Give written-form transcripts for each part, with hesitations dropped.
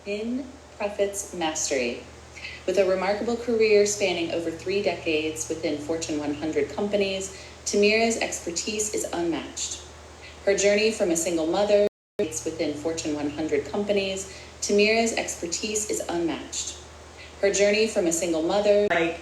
In Profits Mastery. With a remarkable career spanning over 3 decades within Fortune 100 companies, Tamira's expertise is unmatched. Her journey from a single mother within Fortune 100 companies, Tamira's expertise is unmatched. Her journey from a single mother. Like,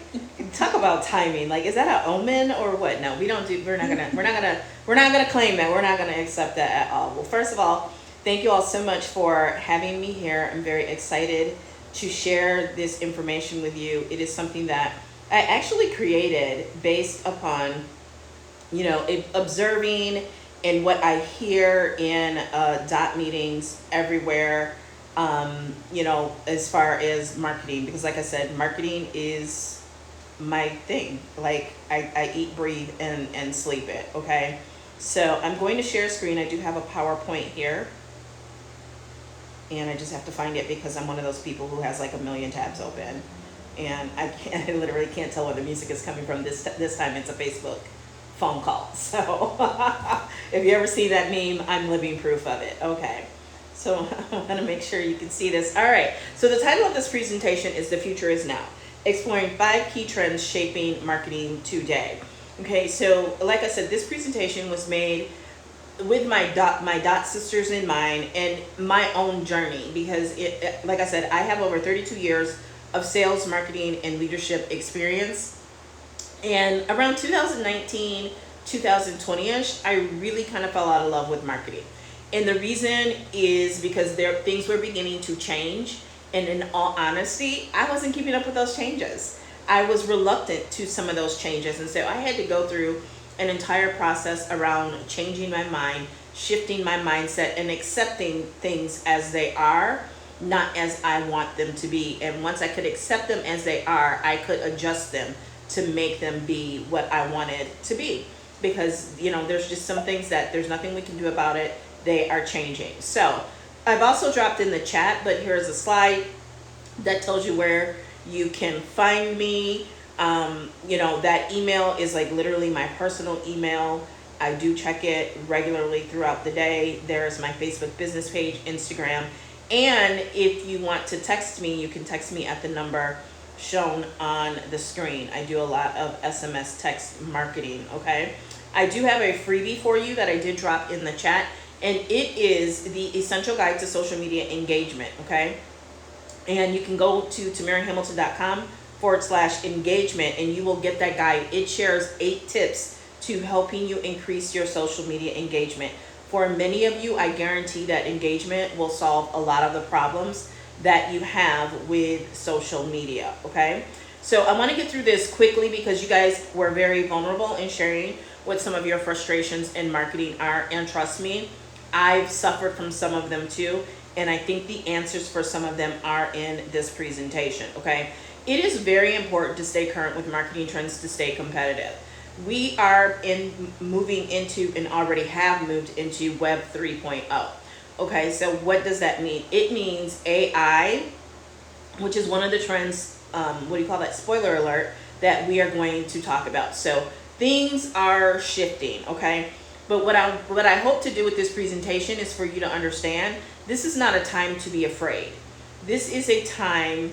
talk about timing. Like, is that an omen or what? No, we don't do. We're not gonna claim that. We're not gonna accept that at all. Well, first of all, thank you all so much for having me here. I'm very excited to share this information with you. It is something that I actually created based upon, observing and what I hear in dot meetings everywhere, as far as marketing, because like I said, marketing is my thing. Like I eat, breathe, and sleep it. Okay. So I'm going to share a screen. I do have a PowerPoint here. And I just have to find it because I'm one of those people who has like a million tabs open. And I literally can't tell where the music is coming from. This time it's a Facebook phone call. So if you ever see that meme, I'm living proof of it. Okay. So I want to make sure you can see this. All right. So the title of this presentation is The Future is Now, exploring 5 key trends shaping marketing today. Okay. So like I said, this presentation was made with my dot sisters in mind and my own journey, because like I said, I have over 32 years of sales, marketing, and leadership experience. And around 2019, 2020ish, I really kind of fell out of love with marketing. And the reason is because things were beginning to change. And in all honesty, I wasn't keeping up with those changes. I was reluctant to some of those changes. And so I had to go through an entire process around changing my mind, shifting my mindset, and accepting things as they are, not as I want them to be. And once I could accept them as they are, I could adjust them to make them be what I wanted to be. Because, there's just some things that there's nothing we can do about it. They are changing. So I've also dropped in the chat, but here's a slide that tells you where you can find me. That email is like literally my personal email. I do check it regularly throughout the day. There's my Facebook business page, Instagram. And if you want to text me, you can text me at the number shown on the screen. I do a lot of SMS text marketing, okay? I do have a freebie for you that I did drop in the chat, and it is the Essential Guide to Social Media Engagement, okay? And you can go to tamirahamilton.com/engagement and you will get that guide. It shares 8 tips to helping you increase your social media engagement. For many of you, I guarantee that engagement will solve a lot of the problems that you have with social media, okay? So I want to get through this quickly because you guys were very vulnerable in sharing what some of your frustrations in marketing are. And trust me, I've suffered from some of them too. And I think the answers for some of them are in this presentation, okay? It is very important to stay current with marketing trends to stay competitive. We are moving into and already have moved into Web 3.0. Okay, so what does that mean? It means AI, which is one of the trends, spoiler alert, that we are going to talk about. So things are shifting, okay? But what I hope to do with this presentation is for you to understand this is not a time to be afraid. This is a time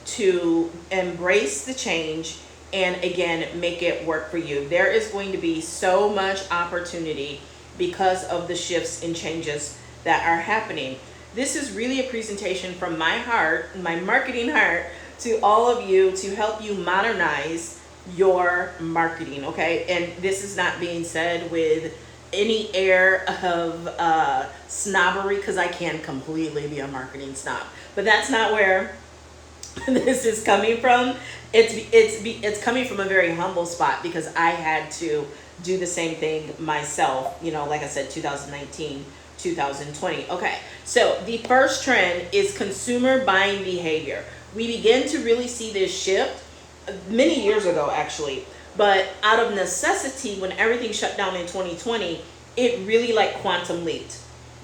to embrace the change and again, make it work for you. There is going to be so much opportunity because of the shifts and changes that are happening. This is really a presentation from my heart, my marketing heart, to all of you to help you modernize your marketing, okay? And this is not being said with any air of snobbery, because I can completely be a marketing snob, but that's not where this is coming from. It's coming from a very humble spot because I had to do the same thing myself, like I said, 2019, 2020. Okay, so the first trend is consumer buying behavior. We began to really see this shift many years ago, actually. But out of necessity, when everything shut down in 2020, it really like quantum leaped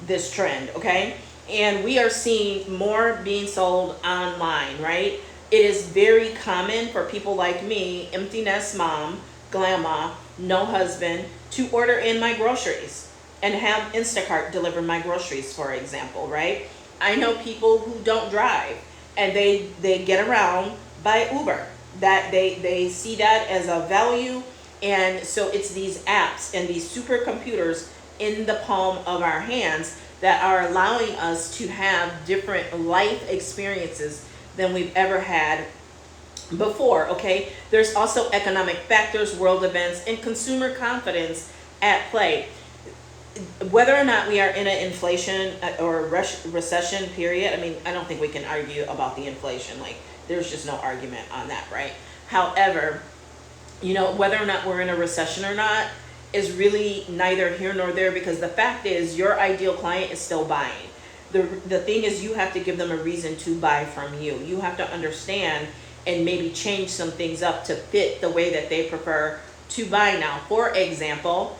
this trend, okay? And we are seeing more being sold online, right? It is very common for people like me, empty nest mom, grandma, no husband, to order in my groceries and have Instacart deliver my groceries, for example, right? I know people who don't drive and they get around by Uber. That they see that as a value, and so it's these apps and these supercomputers in the palm of our hands that are allowing us to have different life experiences than we've ever had before. Okay, there's also economic factors, world events, and consumer confidence at play. Whether or not we are in an inflation or recession period, I mean, I don't think we can argue about the inflation. Like, there's just no argument on that, right? However, whether or not we're in a recession or not is really neither here nor there, because the fact is your ideal client is still buying. The thing is, you have to give them a reason to buy from you. You have to understand and maybe change some things up to fit the way that they prefer to buy now. For example,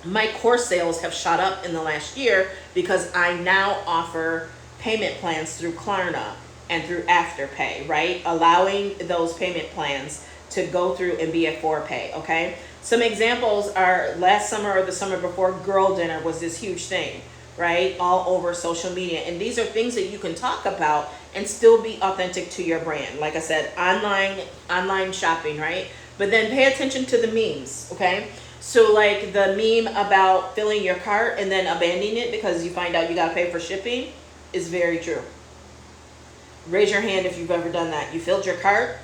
my course sales have shot up in the last year because I now offer payment plans through Klarna and through Afterpay, right? Allowing those payment plans to go through and be a for-pay, okay? Some examples are last summer or the summer before, girl dinner was this huge thing, right? All over social media. And these are things that you can talk about and still be authentic to your brand. Like I said, online shopping, right? But then pay attention to the memes, okay? So like the meme about filling your cart and then abandoning it because you find out you got to pay for shipping is very true. Raise your hand if you've ever done that. You filled your cart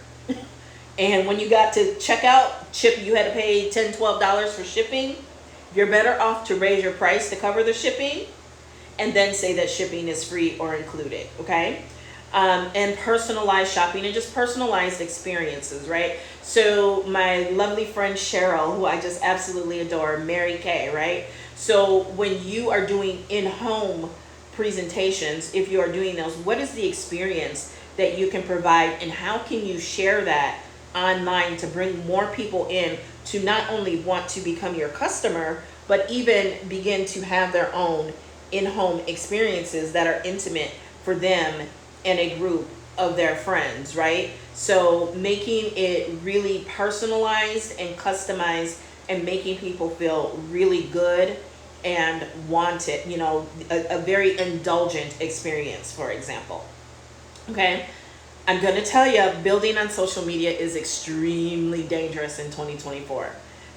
and when you got to checkout, you had to pay $10, $12 for shipping. You're better off to raise your price to cover the shipping and then say that shipping is free or included, okay? And personalized shopping and just personalized experiences, right? So my lovely friend Cheryl, who I just absolutely adore, Mary Kay, right? So when you are doing in-home presentations, if you are doing those, what is the experience that you can provide and how can you share that online to bring more people in to not only want to become your customer, but even begin to have their own in-home experiences that are intimate for them and a group of their friends, right? So making it really personalized and customized and making people feel really good and want it, a very indulgent experience, for example. Okay, I'm going to tell you, building on social media is extremely dangerous in 2024.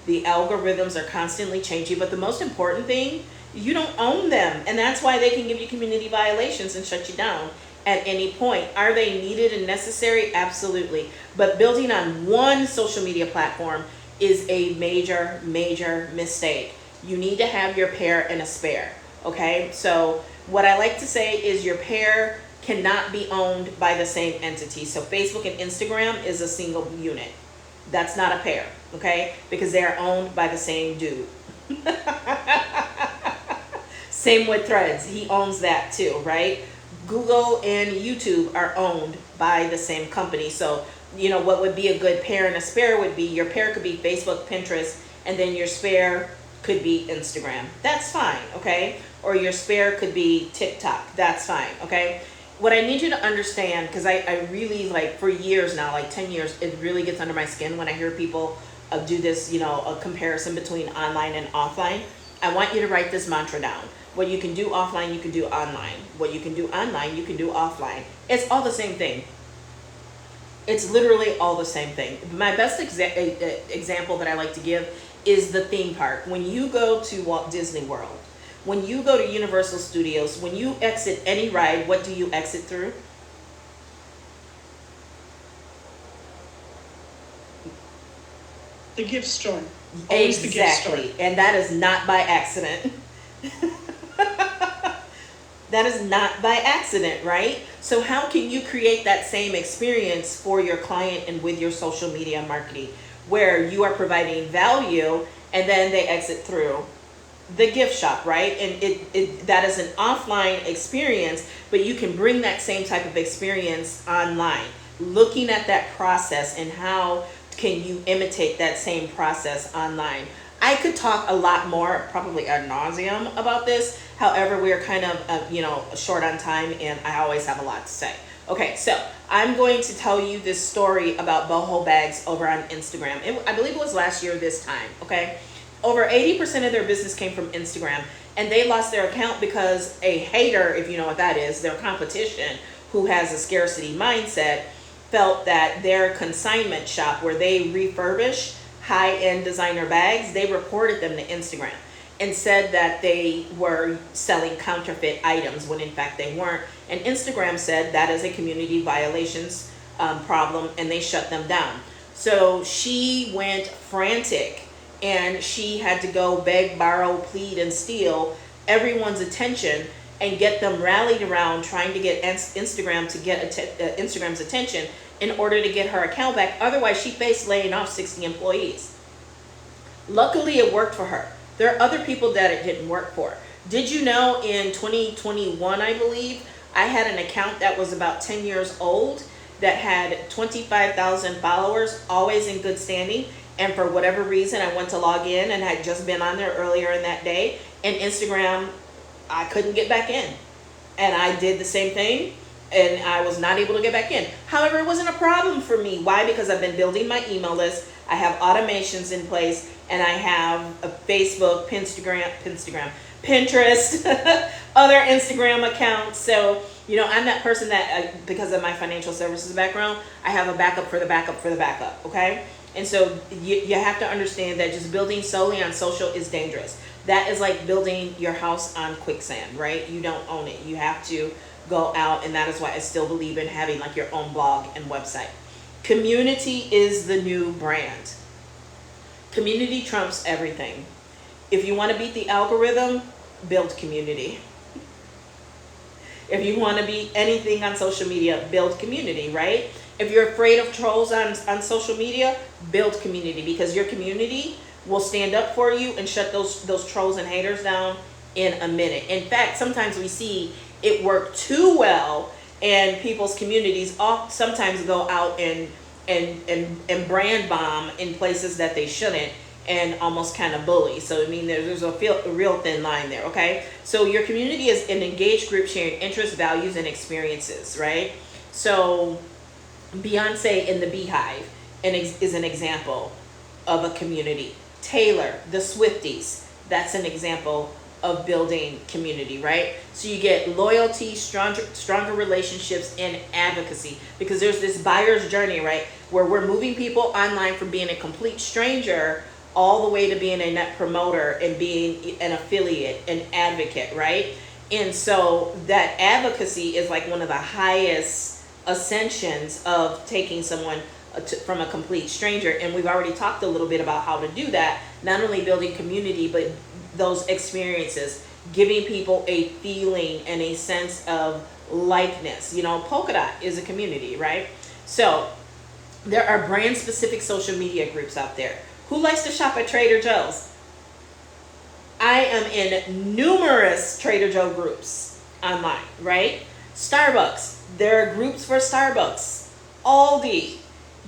The algorithms are constantly changing, but the most important thing, you don't own them. And that's why they can give you community violations and shut you down at any point. Are they needed and necessary? Absolutely. But building on one social media platform is a major, major mistake. You need to have your pair and a spare. Okay, so what I like to say is your pair cannot be owned by the same entity. So Facebook and Instagram is a single unit. That's not a pair, okay? Because they are owned by the same dude. Same with Threads. He owns that too, right? Google and YouTube are owned by the same company. So, what would be a good pair and a spare would be, your pair could be Facebook, Pinterest, and then your spare could be Instagram. That's fine, okay? Or your spare could be TikTok. That's fine, okay? What I need you to understand, because I really, for years now, 10 years, it really gets under my skin when I hear people do this, a comparison between online and offline. I want you to write this mantra down. What you can do offline, you can do online. What you can do online, you can do offline. It's all the same thing. It's literally all the same thing. My best example that I like to give is the theme park. When you go to Walt Disney World, when you go to Universal Studios, when you exit any ride, what do you exit through? The gift store. Always Exactly. the gift store. And that is not by accident. That is not by accident, right? So how can you create that same experience for your client and with your social media marketing, where you are providing value and then they exit through the gift shop, right? And that is an offline experience, but you can bring that same type of experience online. Looking at that process and how can you imitate that same process online. I could talk a lot more, probably ad nauseum, about this. However, we're kind of, short on time, and I always have a lot to say. Okay, so I'm going to tell you this story about boho bags over on Instagram. I believe it was last year this time, okay? Over 80% of their business came from Instagram. and they lost their account because a hater, if you know what that is, their competition, who has a scarcity mindset, felt that their consignment shop where they refurbish high-end designer bags, they reported them to Instagram and said that they were selling counterfeit items when in fact they weren't. And Instagram said that is a community violations problem, and they shut them down. So she went frantic, and she had to go beg, borrow, plead, and steal everyone's attention and get them rallied around trying to get Instagram to get Instagram's attention in order to get her account back. Otherwise, she faced laying off 60 employees. Luckily, it worked for her. There are other people that it didn't work for. Did you know in 2021, I believe, I had an account that was about 10 years old that had 25,000 followers, always in good standing. And for whatever reason, I went to log in and had just been on there earlier in that day. And Instagram, I couldn't get back in. And I did the same thing, and I was not able to get back in. However, it wasn't a problem for me. Why? Because I've been building my email list. I have automations in place, and I have a Facebook, Pinterest, other Instagram accounts. So, you know, I'm that person that, because of my financial services background, I have a backup for the backup for the backup, okay? And so you have to understand that just building solely on social is dangerous. That is like building your house on quicksand, right? You don't own it. You have to go out, and that is why I still believe in having like your own blog and website. Community is the new brand. Community trumps everything. If you want to beat the algorithm, build community. If you want to beat anything on social media, build community, right? If you're afraid of trolls on social media, build community, because your community will stand up for you and shut those trolls and haters down in a minute. In fact, sometimes we see it work too well, and people's communities sometimes go out and brand bomb in places that they shouldn't, and almost kind of bully. So I mean, there's a real thin line there, okay? So your community is an engaged group sharing interests, values, and experiences, right? So Beyonce in the Beehive is an example of a community. Taylor, the Swifties, that's an example of building community, right? So you get loyalty, stronger relationships, and advocacy, because there's this buyer's journey, right? Where we're moving people online from being a complete stranger all the way to being a net promoter and being an affiliate, an advocate, right? And so that advocacy is like one of the highest ascensions of taking someone from a complete stranger. And we've already talked a little bit about how to do that, not only building community, but those experiences, giving people a feeling and a sense of likeness. You know, Polka Dot is a community, right? So there are brand specific social media groups out there. Who likes to shop at Trader Joe's? I am in numerous Trader Joe groups online, right? Starbucks, there are groups for Starbucks. Aldi,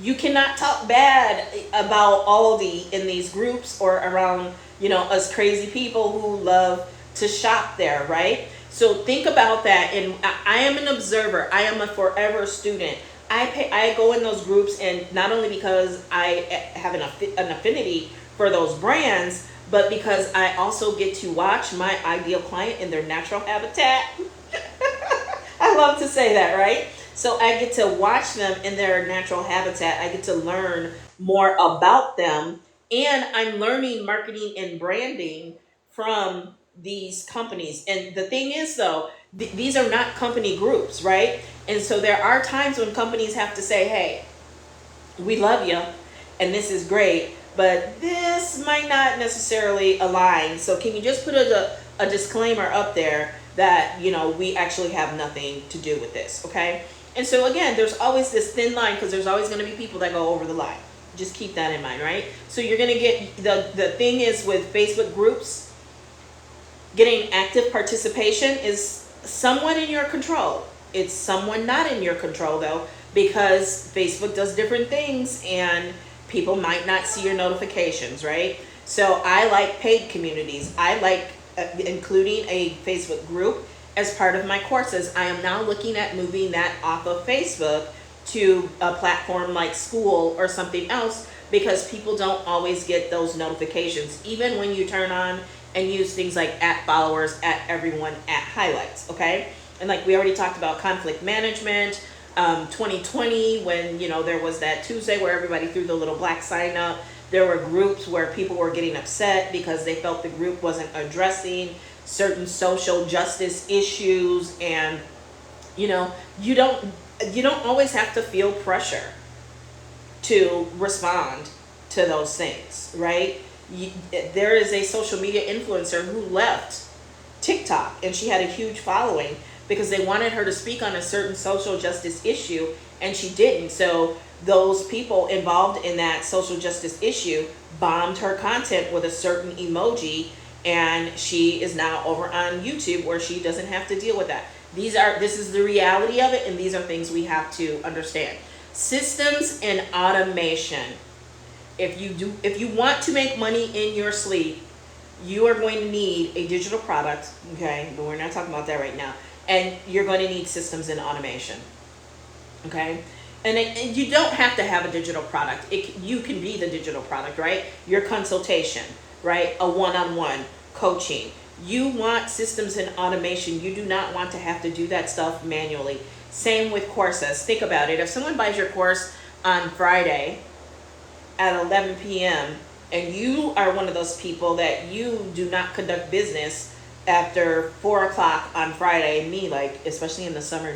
you cannot talk bad about Aldi in these groups or around, you know, us crazy people who love to shop there, right? So think about that. And I am an observer. I am a forever student. I go in those groups, and not only because I have an affinity for those brands, but because I also get to watch my ideal client in their natural habitat. I love to say that, right? So I get to watch them in their natural habitat. I get to learn more about them, and I'm learning marketing and branding from these companies. And the thing is, though, these are not company groups, right? And so there are times when companies have to say, hey, we love you, and this is great, but this might not necessarily align. So can you just put a disclaimer up there that, you know, we actually have nothing to do with this, okay? And so again, there's always this thin line, because there's always going to be people that go over the line. Just keep that in mind, right? So you're going to get, the thing is with Facebook groups, getting active participation is somewhat in your control. It's somewhat not in your control, though, because Facebook does different things and people might not see your notifications, right? So I like paid communities. I like including a Facebook group as part of my courses. I am now looking at moving that off of Facebook to a platform like School or something else, because people don't always get those notifications. Even when you turn on and use things like @followers, @everyone, @highlights, okay? And like we already talked about conflict management, 2020 when, you know, there was that Tuesday where everybody threw the little black sign up. There were groups where people were getting upset because they felt the group wasn't addressing certain social justice issues. And, you know, you don't always have to feel pressure to respond to those things, right? There is a social media influencer who left TikTok, and she had a huge following because they wanted her to speak on a certain social justice issue, and she didn't. So those people involved in that social justice issue bombed her content with a certain emoji, and she is now over on YouTube where she doesn't have to deal with that. This is the reality of it, and these are things we have to understand. Systems and automation. If you want to make money in your sleep, you are going to need a digital product, okay? But we're not talking about that right now. And you're going to need systems and automation, okay? And you don't have to have a digital product. You can be the digital product, right? Your consultation, right? A one-on-one coaching. You want systems and automation. You do not want to have to do that stuff manually. Same with courses. Think about it. If someone buys your course on Friday at 11 p.m., and you are one of those people that you do not conduct business after 4 o'clock on Friday, me, like, especially in the summer,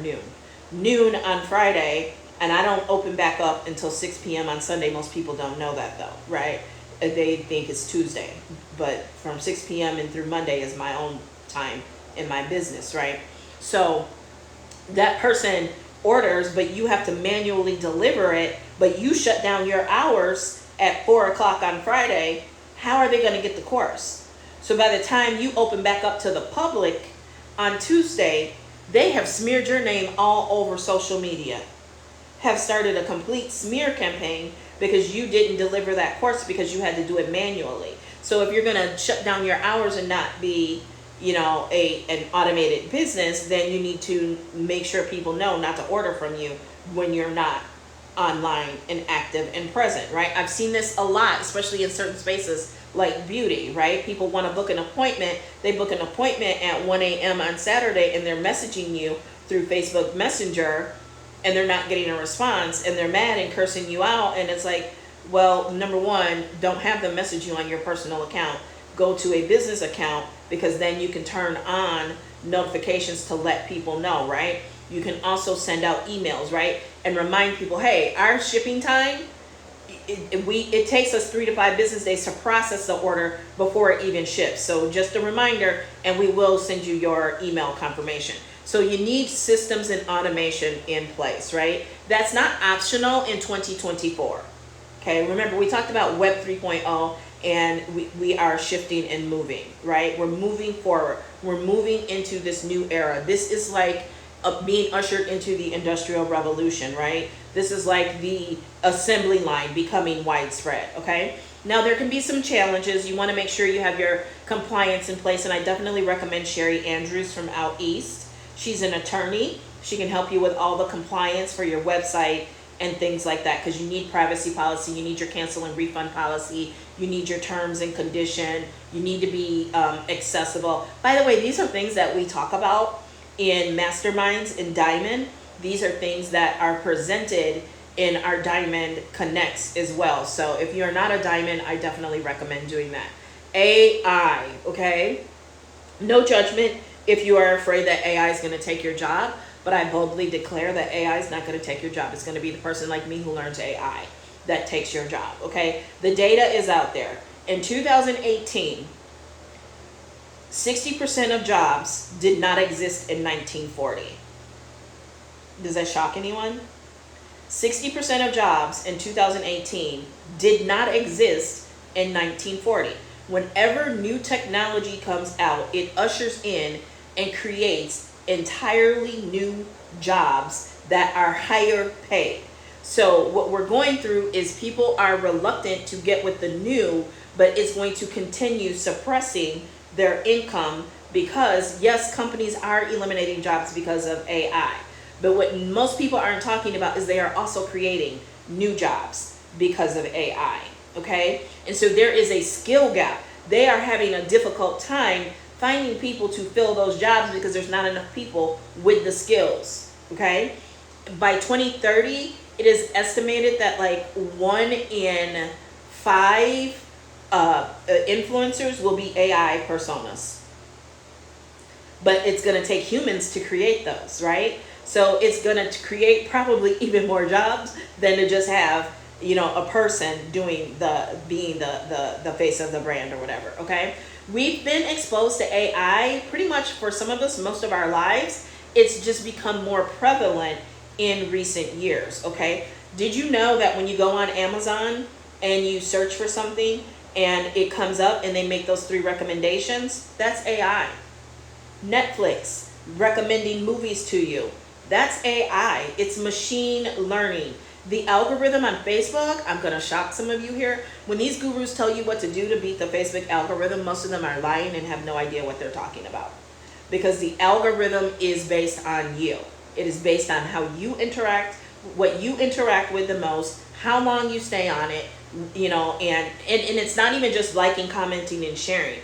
noon on Friday, and I don't open back up until 6 p.m. on Sunday. Most people don't know that though, right? They think it's Tuesday, but from 6 p.m. and through Monday is my own time in my business, right? So that person orders, but you have to manually deliver it, but you shut down your hours at 4 o'clock on Friday. How are they going to get the course? So by the time you open back up to the public on Tuesday, they have smeared your name all over social media, have started a complete smear campaign because you didn't deliver that course because you had to do it manually. So if you're going to shut down your hours and not be, you know, an automated business, then you need to make sure people know not to order from you when you're not online and active and present, right? I've seen this a lot, especially in certain spaces like beauty, right? People want to book an appointment. They book an appointment at 1 a.m. on Saturday, and they're messaging you through Facebook Messenger, and they're not getting a response, and they're mad and cursing you out. And it's like, well, number one, don't have them message you on your personal account. Go to a business account, because then you can turn on notifications to let people know, right? You can also send out emails, right? And remind people, hey, our shipping time, it takes us 3 to 5 business days to process the order before it even ships. So just a reminder, and we will send you your email confirmation. So you need systems and automation in place, right? That's not optional in 2024. Okay, remember we talked about Web 3.0, and we are shifting and moving, right? We're moving forward. We're moving into this new era. This is like being ushered into the Industrial Revolution, right? This is like the assembly line becoming widespread, okay? Now there can be some challenges. You want to make sure you have your compliance in place, and I definitely recommend Sherry Andrews from Out East. She's an attorney. She can help you with all the compliance for your website and things like that, because you need privacy policy, you need your cancel and refund policy, you need your terms and condition, you need to be accessible. By the way, these are things that we talk about in masterminds in Diamond. These are things that are presented in our Diamond Connects as well. So if you're not a Diamond, I definitely recommend doing that. AI, okay? No judgment if you are afraid that AI is going to take your job, but I boldly declare that AI is not going to take your job. It's going to be the person like me who learns AI that takes your job, okay? The data is out there. In 2018, 60% of jobs did not exist in 1940. Does that shock anyone? 60% of jobs in 2018 did not exist in 1940. Whenever new technology comes out, it ushers in and creates entirely new jobs that are higher paid. So what we're going through is people are reluctant to get with the new, but it's going to continue suppressing their income because, yes, companies are eliminating jobs because of AI. But what most people aren't talking about is they are also creating new jobs because of AI, okay? And so there is a skill gap. they are having a difficult time finding people to fill those jobs because there's not enough people with the skills. Okay, by 2030, it is estimated that like 1 in 5 influencers will be AI personas, but it's going to take humans to create those, right? So it's going to create probably even more jobs than to just have, you know, a person being the face of the brand or whatever. Okay, we've been exposed to AI pretty much for some of us most of our lives. It's just become more prevalent in recent years. Okay, did you know that when you go on Amazon and you search for something and it comes up and they make those 3 recommendations, that's AI. Netflix recommending movies to you, that's AI. It's machine learning. The algorithm on Facebook, I'm going to shock some of you here. When these gurus tell you what to do to beat the Facebook algorithm, most of them are lying and have no idea what they're talking about. Because the algorithm is based on you. It is based on how you interact, what you interact with the most, how long you stay on it, you know, and it's not even just liking, commenting, and sharing.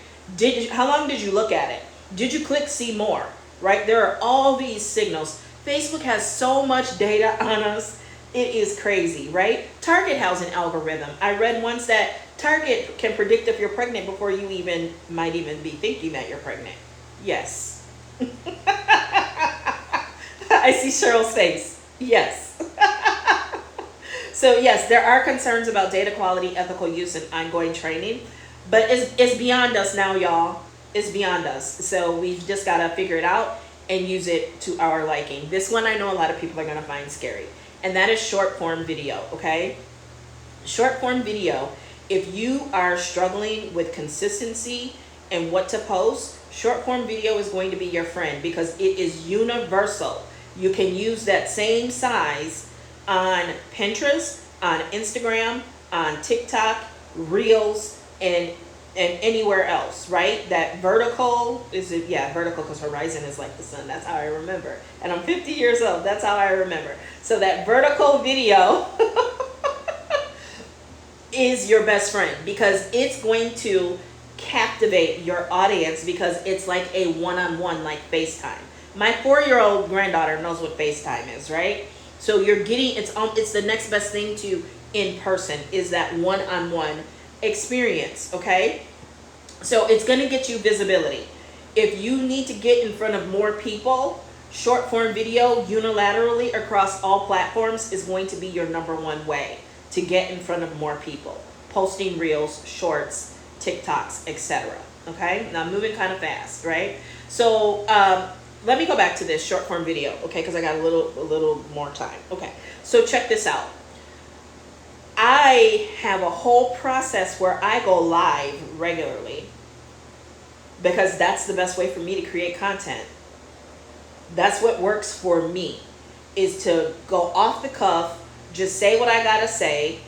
How long did you look at it? Did you click see more? Right? There are all these signals. Facebook has so much data on us. It is crazy, right? Target has an algorithm. I read once that Target can predict if you're pregnant before you might even be thinking that you're pregnant. Yes. I see Cheryl's face. Yes. So yes, there are concerns about data quality, ethical use, and ongoing training, but it's beyond us now, y'all. It's beyond us. So we've just got to figure it out and use it to our liking. This one I know a lot of people are going to find scary, and that is short form video. Okay, short form video. If you are struggling with consistency and what to post, short form video is going to be your friend because it is universal. You can use that same size on Pinterest, on Instagram, on TikTok, Reels, and anywhere else, right? That vertical vertical, because horizon is like the sun. That's how I remember. And I'm 50 years old. That's how I remember. So that vertical video is your best friend because it's going to captivate your audience because it's like a one-on-one, like FaceTime. My 4-year-old granddaughter knows what FaceTime is, right? So you're getting, it's the next best thing to in person is that one-on-one experience, okay? So it's going to get you visibility. If you need to get in front of more people, short form video unilaterally across all platforms is going to be your #1 way to get in front of more people. Posting reels, shorts, TikToks, etc. Okay, now I'm moving kind of fast, right? So let me go back to this short form video, okay, because I got a little more time. Okay, so check this out. I have a whole process where I go live regularly because that's the best way for me to create content. That's what works for me, is to go off the cuff, just say what I gotta say,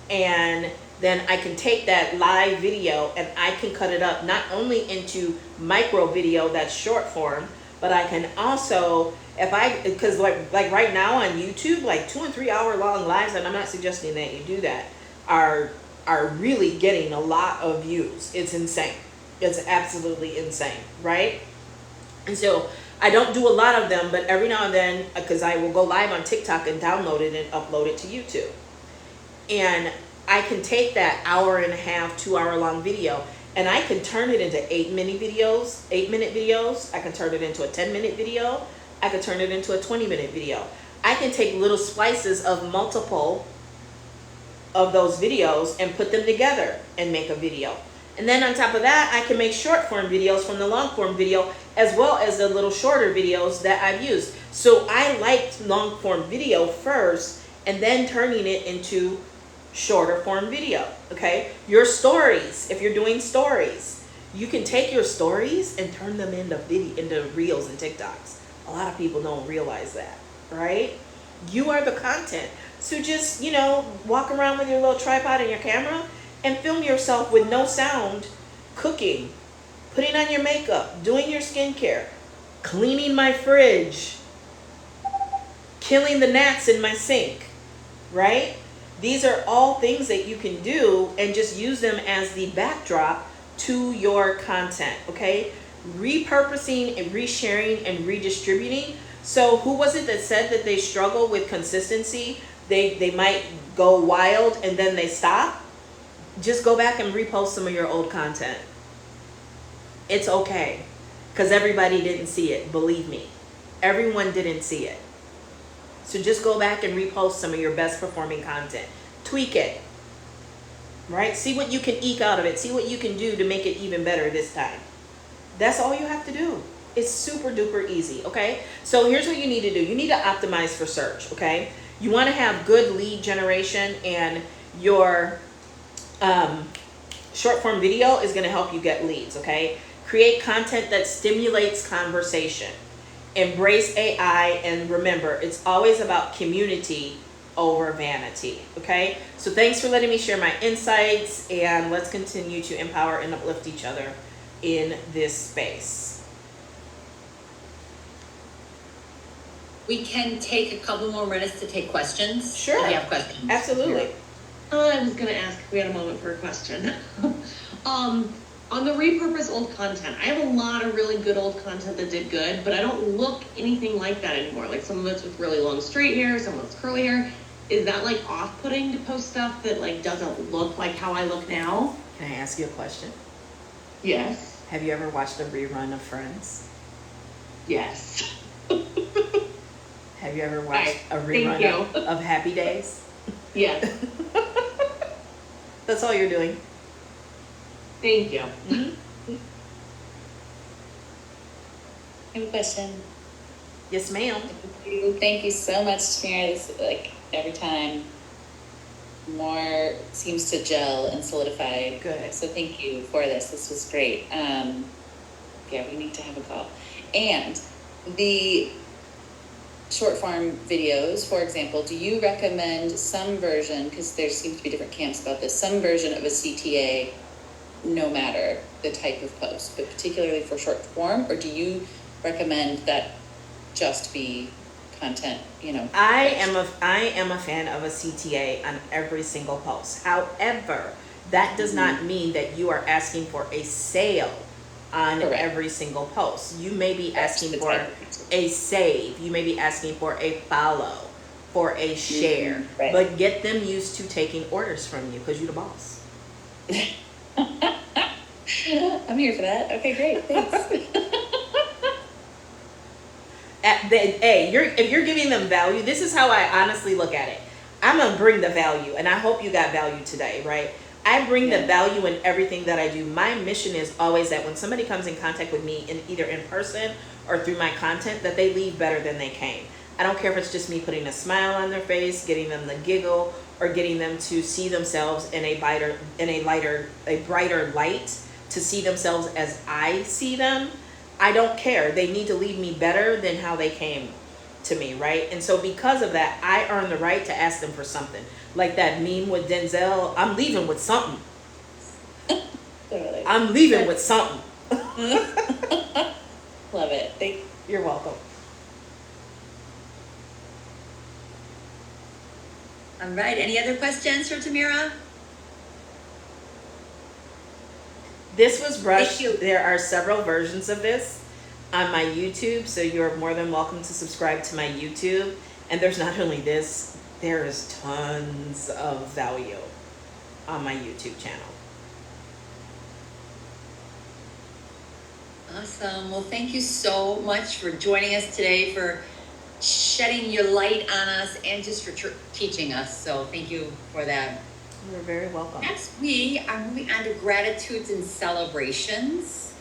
and then I can take that live video and I can cut it up not only into micro video that's short form, but I can also, because like right now on YouTube, like 2 and 3 hour long lives, and I'm not suggesting that you do that, are really getting a lot of views. It's insane. It's absolutely insane, right? And so I don't do a lot of them, but every now and then, because I will go live on TikTok and download it and upload it to YouTube. And I can take that 1.5, 2 hour long video, and I can turn it into 8-minute videos. I can turn it into a 10-minute video. I can turn it into a 20-minute video. I can take little slices of multiple of those videos and put them together and make a video. And then on top of that, I can make short form videos from the long form video, as well as the little shorter videos that I've used. So I liked long form video first, and then turning it into shorter form video. Okay, your stories, if you're doing stories, you can take your stories and turn them into reels and TikToks. A lot of people don't realize that, right? You are the content. So just, walk around with your little tripod and your camera and film yourself with no sound, cooking, putting on your makeup, doing your skincare, cleaning my fridge, killing the gnats in my sink, right? These are all things that you can do and just use them as the backdrop to your content, okay? Repurposing and resharing and redistributing. So who was it that said that they struggle with consistency? They might go wild and then they stop. Just go back and repost some of your old content. It's okay, because everybody didn't see it, believe me. Everyone didn't see it. So just go back and repost some of your best performing content. Tweak it, right? See what you can eke out of it. See what you can do to make it even better this time. That's all you have to do. It's super duper easy, okay? So here's what you need to do. You need to optimize for search, okay? You want to have good lead generation, and your short form video is going to help you get leads, okay? Create content that stimulates conversation. Embrace AI, and remember, it's always about community over vanity, okay? So thanks for letting me share my insights, and let's continue to empower and uplift each other in this space. We can take a couple more minutes to take questions. Sure. If you have questions. Absolutely. I was going to ask if we had a moment for a question. On the repurpose old content, I have a lot of really good old content that did good, but I don't look anything like that anymore. Like some of it's with really long straight hair, some of it's curly hair. Is that like off-putting to post stuff that like doesn't look like how I look now? Can I ask you a question? Yes. Have you ever watched a rerun of Friends? Yes. Have you ever watched a rerun of Happy Days? Yes. That's all you're doing. Thank you. I have a question. Yes, ma'am. Thank you so much, Tamira. This, like, every time more seems to gel and solidify. Good. So thank you for this. This was great. Yeah, we need to have a call. And the short form videos, for example, do you recommend some version, because there seems to be different camps about this, some version of a CTA no matter the type of post, but particularly for short form, or do you recommend that just be content, you know? I am a fan of a CTA on every single post. However, that does not mean that you are asking for a sale on Correct. every single post. You may be asking for a save. You may be asking for a follow, for a share, Right. but get them used to taking orders from you, because you're the boss. I'm here for that. Okay, great. Thanks. If you're giving them value, this is how I honestly look at it. I'm gonna bring the value, and I hope you got value today, right? I bring the value in everything that I do. My mission is always that when somebody comes in contact with me, either in person or through my content, that they leave better than they came. I don't care if it's just me putting a smile on their face, getting them the giggle, or getting them to see themselves in a brighter light, to see themselves as I see them. I don't care. They need to leave me better than how they came to me, right? And so because of that, I earn the right to ask them for something. Like that meme with Denzel, I'm leaving with something. Totally. I'm leaving with something. Love it. You're welcome. All right. Any other questions for Tamira? This was brushed. Thank you. There are several versions of this on my YouTube, so you're more than welcome to subscribe to my YouTube. And there's not only this, there is tons of value on my YouTube channel. Awesome. Well, thank you so much for joining us today, for shedding your light on us, and just for teaching us. So thank you for that. You're very welcome. Next, we are moving on to gratitudes and celebrations.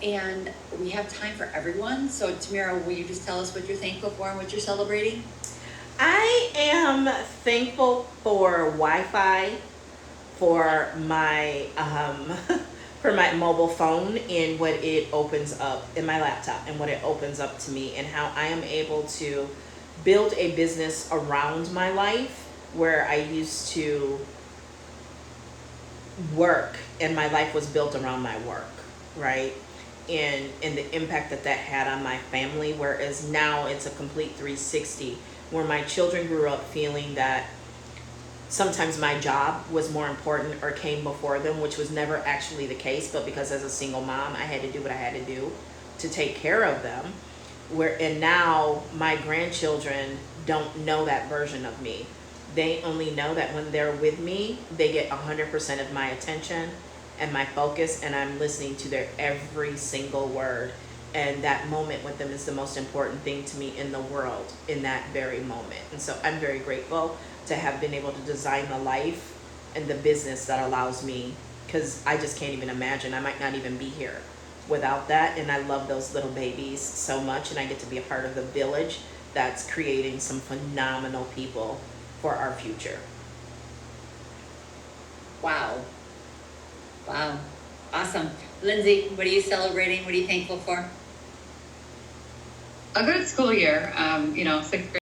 And we have time for everyone. So Tamira, will you just tell us what you're thankful for and what you're celebrating? I am thankful for Wi-Fi, for my for my mobile phone, and what it opens up, in my laptop, and what it opens up to me, and how I am able to build a business around my life, where I used to work and my life was built around my work, right? And the impact that had on my family, whereas now it's a complete 360, where my children grew up feeling that sometimes my job was more important or came before them, which was never actually the case, but because as a single mom, I had to do what I had to do to take care of them. And now my grandchildren don't know that version of me. They only know that when they're with me, they get 100% of my attention and my focus, and I'm listening to their every single word. And that moment with them is the most important thing to me in the world in that very moment. And so I'm very grateful to have been able to design the life and the business that allows me, because I just can't even imagine. I might not even be here without that. And I love those little babies so much, and I get to be a part of the village that's creating some phenomenal people for our future. Wow. Wow. Awesome. Lindsay, what are you celebrating? What are you thankful for? A good school year, 6th grade.